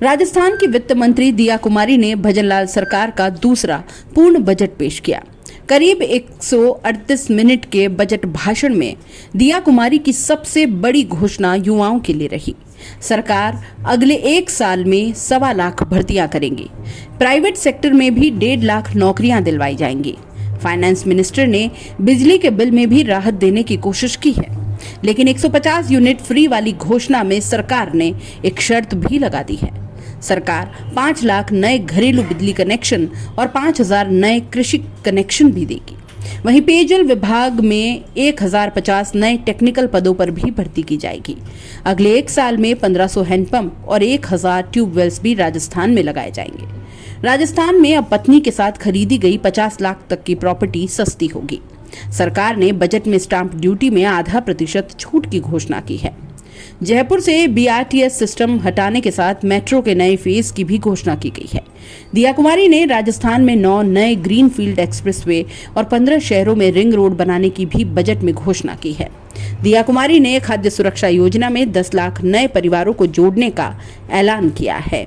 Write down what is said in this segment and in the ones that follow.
राजस्थान की वित्त मंत्री दिया कुमारी ने भजनलाल सरकार का दूसरा पूर्ण बजट पेश किया। करीब 138 मिनट के बजट भाषण में दिया कुमारी की सबसे बड़ी घोषणा युवाओं के लिए रही। सरकार अगले 1 साल में 1.25 लाख भर्तियां करेंगी। प्राइवेट सेक्टर में भी 1.5 लाख नौकरियां दिलवाई जाएंगी। फाइनेंस मिनिस्टर ने बिजली के बिल में भी राहत देने की कोशिश की है, लेकिन 150 यूनिट फ्री वाली घोषणा में सरकार ने एक शर्त भी लगा दी है। सरकार 5 लाख नए घरेलू बिजली कनेक्शन और 5,000 नए कृषि कनेक्शन भी देगी। वहीं पेयजल विभाग में 1,050 नए टेक्निकल पदों पर भी भर्ती की जाएगी। अगले 1 साल में 1,500 हैंडपंप और 1,000 ट्यूबवेल्स भी राजस्थान में लगाए जाएंगे। राजस्थान में अब पत्नी के साथ खरीदी गई 50 लाख तक की प्रॉपर्टी सस्ती होगी। सरकार ने बजट में स्टाम्प ड्यूटी में ½ छूट की घोषणा की है। जयपुर से BRTS सिस्टम हटाने के साथ मेट्रो के नए फेज की भी घोषणा की गई है। दिया कुमारी ने राजस्थान में 9 नए ग्रीनफील्ड एक्सप्रेसवे और 15 शहरों में रिंग रोड बनाने की भी बजट में घोषणा की है। दिया कुमारी ने खाद्य सुरक्षा योजना में 10 लाख नए परिवारों को जोड़ने का ऐलान किया है।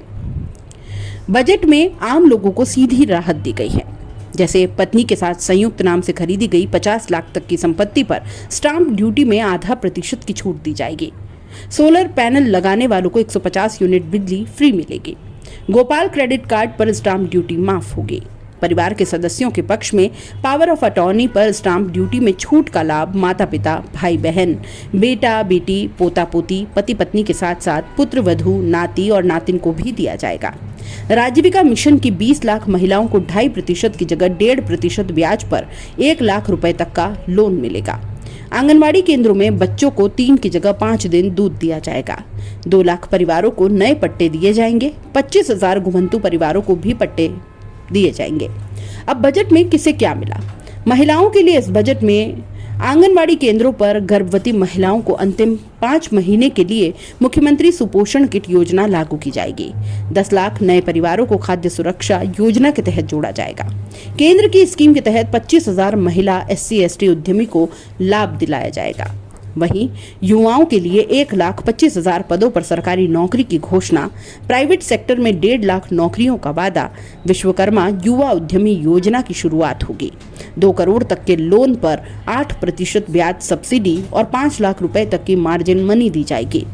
बजट में आम लोगों को सीधी राहत दी गई है, जैसे पत्नी के साथ संयुक्त नाम से खरीदी गई 50 लाख तक की संपत्ति पर स्टाम्प ड्यूटी में ½ की छूट दी जाएगी। सोलर पैनल लगाने वालों को 150 यूनिट बिजली फ्री मिलेगी। गोपाल क्रेडिट कार्ड पर स्टाम्प ड्यूटी माफ होगी। परिवार के सदस्यों के पक्ष में पावर ऑफ अटॉर्नी पर स्टाम्प ड्यूटी में छूट का लाभ माता पिता, भाई बहन, बेटा बेटी, पोता पोती, पति पत्नी के साथ साथ पुत्र वधू, नाती और नातिन को भी दिया जाएगा। राजीविका मिशन की 20 लाख महिलाओं को 2.5% की जगह 1.5% ब्याज पर 1 लाख रुपए तक का लोन मिलेगा। आंगनवाड़ी केंद्रों में बच्चों को 3 की जगह 5 दिन दूध दिया जाएगा। 2 लाख परिवारों को नए पट्टे दिए जाएंगे। 25,000 घुमंतु परिवारों को भी पट्टे दिए जाएंगे। अब बजट में किसे क्या मिला? महिलाओं के लिए इस बजट में आंगनवाड़ी केंद्रों पर गर्भवती महिलाओं को अंतिम 5 महीने के लिए मुख्यमंत्री सुपोषण किट योजना लागू की जाएगी। 10 लाख नए परिवारों को खाद्य सुरक्षा योजना के तहत जोड़ा जाएगा। केंद्र की स्कीम के तहत 25,000 महिला SC/ST उद्यमी को लाभ दिलाया जाएगा। वहीं युवाओं के लिए 1,25,000 पदों पर सरकारी नौकरी की घोषणा, प्राइवेट सेक्टर में 1.5 लाख नौकरियों का वादा, विश्वकर्मा युवा उद्यमी योजना की शुरुआत होगी। 2 करोड़ तक के लोन पर 8% ब्याज सब्सिडी और 5 लाख रुपए तक की मार्जिन मनी दी जाएगी।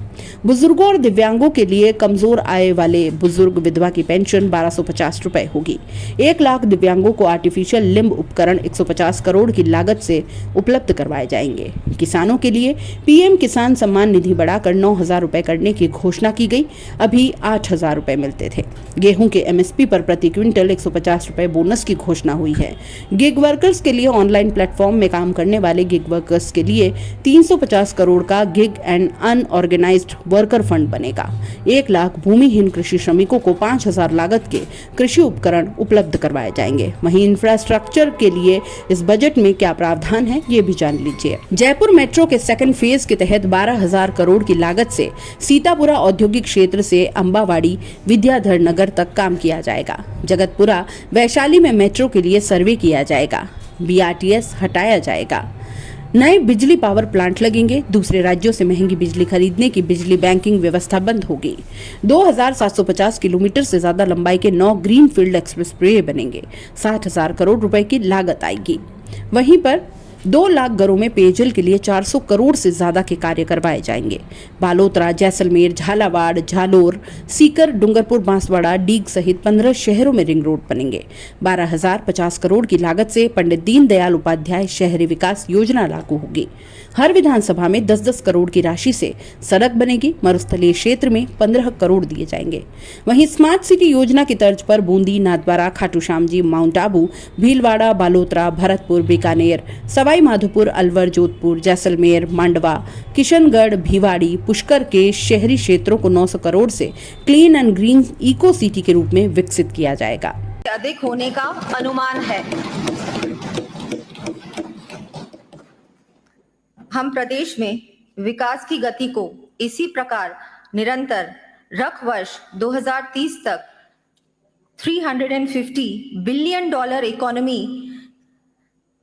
बुजुर्गों और दिव्यांगों के लिए कमजोर आय वाले बुजुर्ग विधवा की पेंशन 1,250 रुपए होगी। 1 लाख दिव्यांगों को आर्टिफिशियल लिम्ब उपकरण 150 करोड़ की लागत से उपलब्ध करवाए जाएंगे। किसानों के लिए PM किसान सम्मान निधि बढ़ाकर 9,000 रुपए करने की घोषणा की गई। अभी 8,000 रुपए मिलते थे। गेहूं के MSP पर प्रति क्विंटल 150 रुपए बोनस की घोषणा हुई है। गिग वर्कर्स के लिए ऑनलाइन प्लेटफॉर्म में काम करने वाले गिग वर्कर्स के लिए 350 करोड़ का gig and unorganised worker fund बनेगा। 1 लाख भूमिहीन कृषि श्रमिकों को 5,000 लागत के कृषि उपकरण उपलब्ध करवाए जाएंगे। वहीं इंफ्रास्ट्रक्चर के लिए इस बजट में क्या प्रावधान है, ये भी जान लीजिए। जयपुर मेट्रो के सेकंड फेज के तहत 12,000 करोड़ की लागत से सीतापुरा औद्योगिक क्षेत्र से अंबावाड़ी विद्याधर नगर तक काम किया जाएगा। जगतपुरा वैशाली में मेट्रो के लिए सर्वे किया जाएगा। BRTS हटाया जाएगा। नए बिजली पावर प्लांट लगेंगे। दूसरे राज्यों से महंगी बिजली खरीदने की बिजली बैंकिंग व्यवस्था बंद होगी। 2,750 किलोमीटर से ज्यादा लंबाई के 9 ग्रीनफील्ड एक्सप्रेसवे बनेंगे। 60,000 करोड़ रुपए की लागत आएगी। वहीं पर 2 लाख घरों में पेयजल के लिए 400 करोड़ से ज्यादा के कार्य करवाए जाएंगे। बालोतरा, जैसलमेर, झालावाड़, झालोर, सीकर, डूंगरपुर, बांसवाड़ा, डीग सहित 15 शहरों में रिंग रोड बनेंगे। 12,050 करोड़ की लागत से पंडित दीनदयाल उपाध्याय शहरी विकास योजना लागू होगी। हर विधानसभा में 10-10 करोड़ की राशि से सड़क बनेगी। मरुस्थलीय क्षेत्र में 15 करोड़ दिए जाएंगे। वहीं स्मार्ट सिटी योजना की तर्ज पर बूंदी, नाथद्वारा, खाटू श्यामजी, माउंट आबू, भीलवाड़ा, बालोतरा, भरतपुर, बीकानेर, सवाई माधोपुर, अलवर, जोधपुर, जैसलमेर, मांडवा, किशनगढ़, भिवाड़ी, पुष्कर के शहरी क्षेत्रों को 900 करोड़ से clean and green eco city के रूप में विकसित किया जाएगा। अधिक होने का अनुमान है। हम प्रदेश में विकास की गति को इसी प्रकार निरंतर रख वर्ष 2030 तक $350 बिलियन इकोनॉमी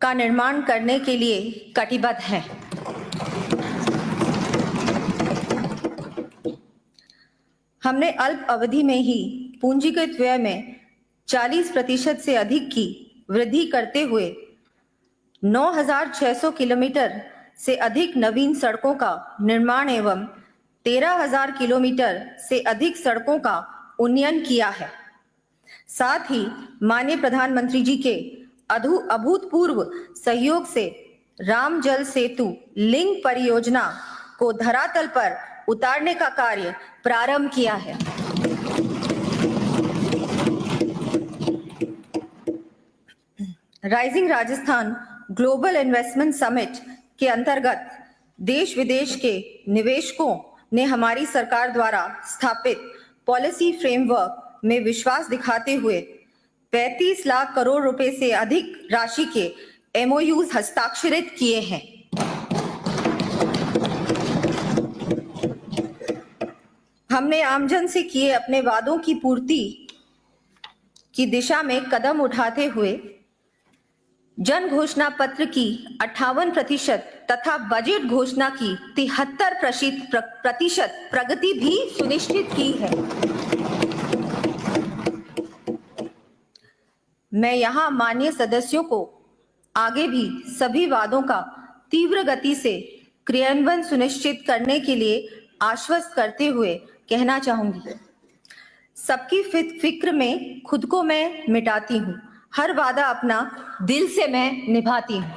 का निर्माण करने के लिए कटिबद्ध है। हमने अल्प अवधि में ही पूंजीगत व्यय में 40% से अधिक की वृद्धि करते हुए 9,600 किलोमीटर से अधिक नवीन सड़कों का निर्माण एवं 13,000 किलोमीटर से अधिक सड़कों का उन्नयन किया है। साथ ही माननीय प्रधानमंत्री जी के अभूतपूर्व सहयोग से राम जल सेतु लिंक परियोजना को धरातल पर उतारने का कार्य प्रारंभ किया है। Rising Rajasthan global investment summit के अंतर्गत देश विदेश के निवेशकों ने हमारी सरकार द्वारा स्थापित पॉलिसी फ्रेमवर्क में विश्वास दिखाते हुए 35 लाख करोड़ रुपए से अधिक राशि के एमओयूज हस्ताक्षरित किए हैं। हमने आमजन से किए अपने वादों की पूर्ति की दिशा में कदम उठाते हुए जन घोषणा पत्र की 58% तथा बजट घोषणा की 73% प्रगति भी सुनिश्चित की है। मैं यहां माननीय सदस्यों को आगे भी सभी वादों का तीव्र गति से क्रियान्वयन सुनिश्चित करने के लिए आश्वस्त करते हुए कहना चाहूंगी। सबकी फिक्र में खुद को मैं मिटाती हूँ, हर वादा अपना दिल से मैं निभाती हूँ।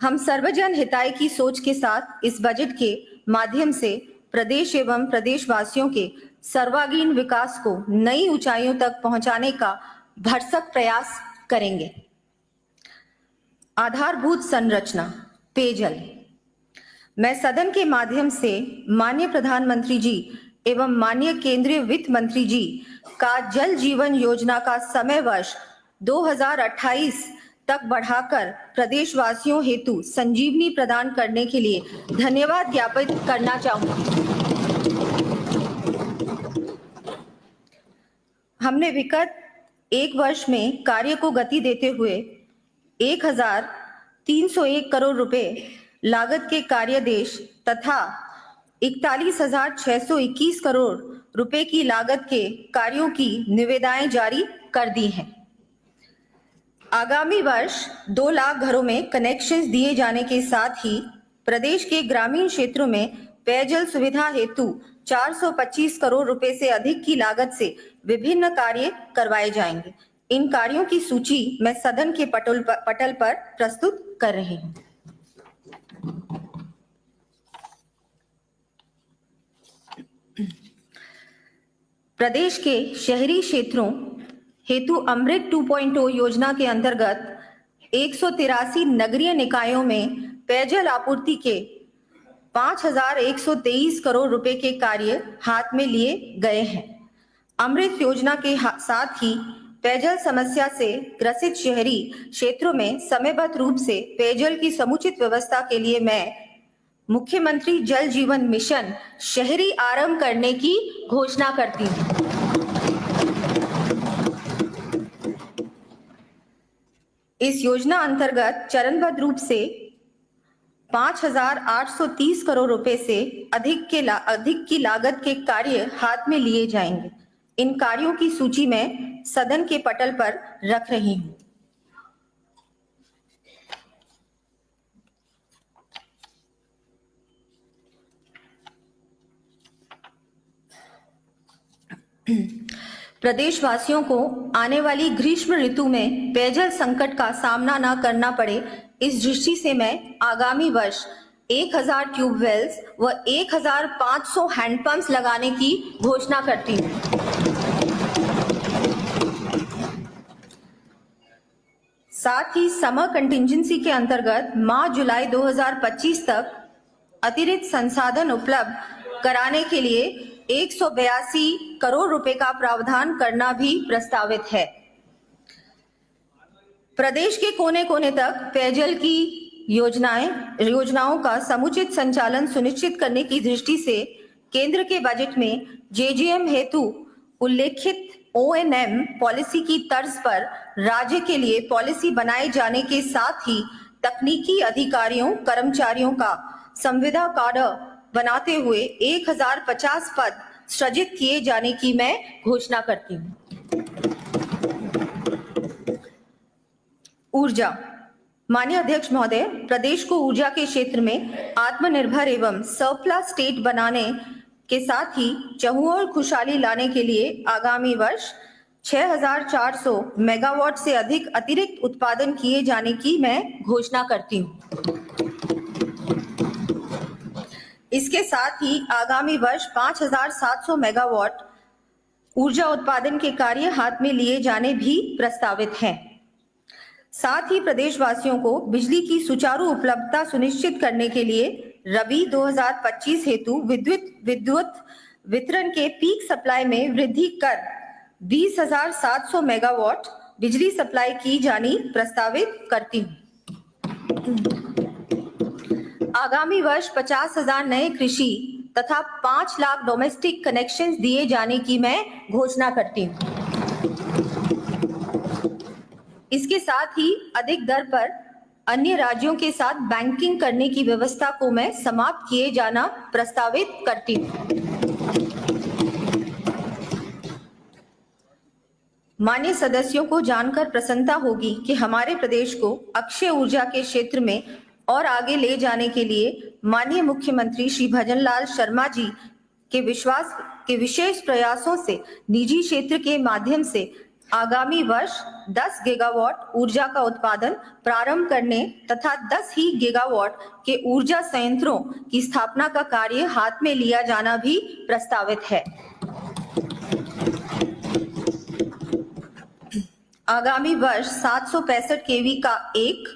हम सर्वजन हिताय की सोच के साथ इस बजट के माध्यम से प्रदेश एवं प्रदेशवासियों के सर्वांगीण विकास को नई ऊंचाइयों तक पहुंचाने का भरसक प्रयास करेंगे। आधारभूत संरचना, पेयजल। मैं सदन के माध्यम से माननीय प्रधानमंत्री जी एवं माननीय केंद्रीय वित्त मंत्री जी का जल जीवन योजना का समय वर्ष 2028 तक बढ़ाकर प्रदेशवासियों हेतु संजीवनी प्रदान करने के लिए धन्यवाद ज्ञापित करना चाहूंगी। हमने विगत एक वर्ष में कार्य को गति देते हुए 1,301 करोड़ रुपए लागत के कार्यादेश तथा 41,621 करोड़ रुपए की लागत के कार्यों की निविदाएं जारी कर दी हैं। आगामी वर्ष 2 लाख घरों में कनेक्शंस दिए जाने के साथ ही प्रदेश के ग्रामीण क्षेत्रों में पेयजल सुविधा हेतु 425 करोड़ रुपए से अधिक की लागत से विभिन्न कार्य करवाए जाएंगे। इन कार्यों की सूची मैं सदन के पटल पर प्रस्तुत कर रही हूं। प्रदेश के शहरी क्षेत्रों हेतु अमृत 2.0 योजना के अंतर्गत 183 नगरीय निकायों में पेयजल आपूर्ति के 5,123 करोड़ रुपए के कार्य हाथ में लिए गए हैं। अमृत योजना के साथ ही पेयजल समस्या से ग्रसित शहरी क्षेत्रों में समयबद्ध रूप से पेयजल की समुचित व्यवस्था के लिए मैं मुख्यमंत्री जल जीवन मिशन शहरी आरंभ करने की घोषणा करती हूँ। इस योजना अंतर्गत चरणबद्ध रूप से 5,830 करोड़ रुपए से अधिक की लागत के कार्य हाथ में लिए जाएंगे। इन कार्यों की सूची मैं सदन के पटल पर रख रही हूं। प्रदेशवासियों को आने वाली ग्रीष्म ऋतु में पेयजल संकट का सामना न करना पड़े, इस दृष्टि से मैं आगामी वर्ष 1,000 ट्यूबवेल्स व 1,500 हैंडपंप्स लगाने की घोषणा करती हूँ। साथ ही समर कंटिंजेंसी के अंतर्गत मार्च जुलाई 2025 तक अतिरिक्त संसाधन उपलब्ध कराने के लिए 182 करोड़ रुपए का प्रावधान करना भी प्रस्तावित है। प्रदेश के कोने कोने तक पेयजल की योजनाओं का समुचित संचालन सुनिश्चित करने की दृष्टि से केंद्र के बजट में जेजीएम हेतु उल्लेखित ओएनएम पॉलिसी की तर्ज पर राज्य के लिए पॉलिसी बनाए जाने के साथ ही तकनीकी अधिकारियों कर्मचारियों का संविदा कार्ड बनाते हुए 1050 पद सृजित किए जाने की मैं घोषणा करती हूँ। ऊर्जा। माननीय अध्यक्ष महोदय, प्रदेश को ऊर्जा के क्षेत्र में आत्मनिर्भर एवं सरप्लस स्टेट बनाने के साथ ही चहुओर खुशहाली लाने के लिए आगामी वर्ष 6400 मेगावाट से अधिक अतिरिक्त उत्पादन किए जाने की मैं घोषणा करती हूँ। इसके साथ ही आगामी वर्ष 5700 मेगावाट ऊर्जा उत्पादन के कार्य हाथ में लिए जाने भी प्रस्तावित हैं। साथ ही प्रदेशवासियों को बिजली की सुचारू उपलब्धता सुनिश्चित करने के लिए रबी 2025 हेतु विद्युत वितरण के पीक सप्लाई में वृद्धि कर 20,700 मेगावाट बिजली सप्लाई की जानी प्रस्तावित करती हूँ। आगामी वर्ष 50,000 नए कृषि तथा 5 लाख डोमेस्टिक कनेक्शंस दिए जाने की मैं घोषणा करती हूँ। इसके साथ ही अधिक दर पर अन्य राज्यों के साथ बैंकिंग करने की व्यवस्था को मैं समाप्त किए जाना प्रस्तावित करती हूँ। माननीय सदस्यों को जानकर प्रसन्नता होगी कि हमारे प्रदेश को अक्षय ऊर्जा के क्षेत्र में और आगे ले जाने के लिए माननीय मुख्यमंत्री श्री भजनलाल शर्मा जी के विशेष प्रयासों से निजी क्षेत्र के माध्यम से आगामी वर्ष 10 गीगावाट ऊर्जा का उत्पादन प्रारंभ करने तथा 10 ही गीगावाट के ऊर्जा संयंत्रों की स्थापना का कार्य हाथ में लिया जाना भी प्रस्तावित है। आगामी वर्ष 765 केवी का 1,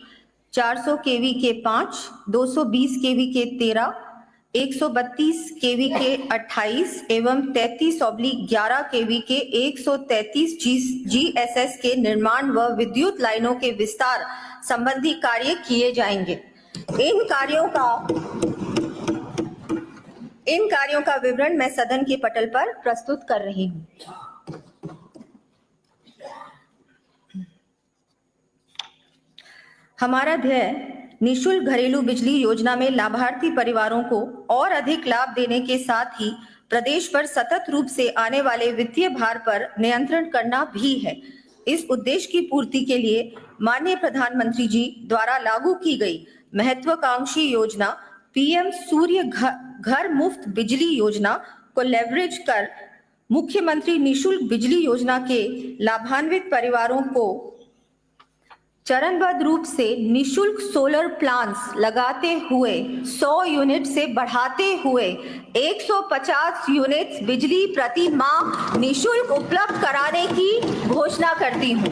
400 केवी के 5, 220 केवी के 13, 132 केवी के 28 एवं 33/11 केवी के 133 GSS के निर्माण व विद्युत लाइनों के विस्तार संबंधी कार्य किए जाएंगे। इन कार्यों का विवरण मैं सदन के पटल पर प्रस्तुत कर रही हूँ। हमारा ध्येय निःशुल्क घरेलू बिजली योजना में लाभार्थी परिवारों को और अधिक लाभ देने के साथ ही प्रदेश पर सतत रूप से आने वाले वित्तीय भार पर नियंत्रण करना भी है। इस उद्देश्य की पूर्ति के लिए माननीय प्रधानमंत्री जी द्वारा लागू की गई महत्वाकांक्षी योजना पीएम सूर्य घर मुफ्त बिजली योजना को लेवरेज कर मुख्यमंत्री निःशुल्क बिजली योजना के लाभान्वित परिवारों को चरणबद्ध रूप से निःशुल्क सोलर प्लांट्स लगाते हुए 100 यूनिट से बढ़ाते हुए 150 यूनिट्स बिजली प्रति माह निःशुल्क उपलब्ध कराने की घोषणा करती हूँ।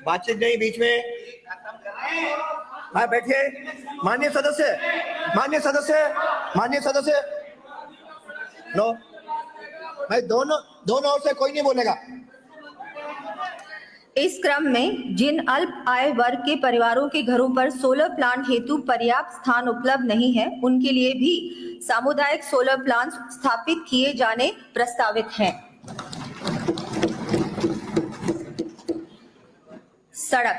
बातचीत नहीं बीच में। हाँ बैठिए। माननीय सदस्य नो भाई, दोनों ओर से कोई नहीं बोलेगा। इस क्रम में जिन अल्प आय वर्ग के परिवारों के घरों पर सोलर प्लांट हेतु पर्याप्त स्थान उपलब्ध नहीं है, उनके लिए भी सामुदायिक सोलर प्लांट स्थापित किए जाने प्रस्तावित हैं। सड़क।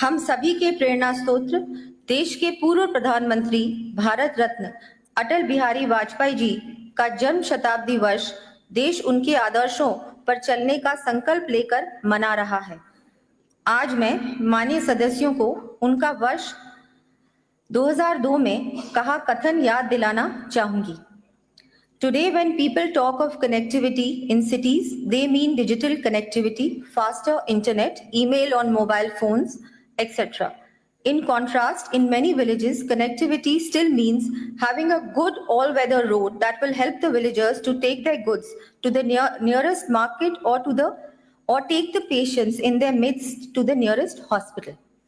हम सभी के प्रेरणा स्रोत देश के पूर्व प्रधानमंत्री भारत रत्न अटल बिहारी वाजपेयी जी का जन्म शताब्दी वर्ष देश उनके आदर्शों पर चलने का संकल्प लेकर मना रहा है। आज मैं माननीय सदस्यों को उनका वर्ष 2002 में कहा कथन याद दिलाना चाहूंगी। Today, when people talk of connectivity in cities, they mean digital connectivity, faster internet, email on mobile phones, etc. In contrast, in many villages, connectivity still means having a good all-weather road that will help the villagers to take their goods to the nearest market or take the patients in their midst to the nearest hospital.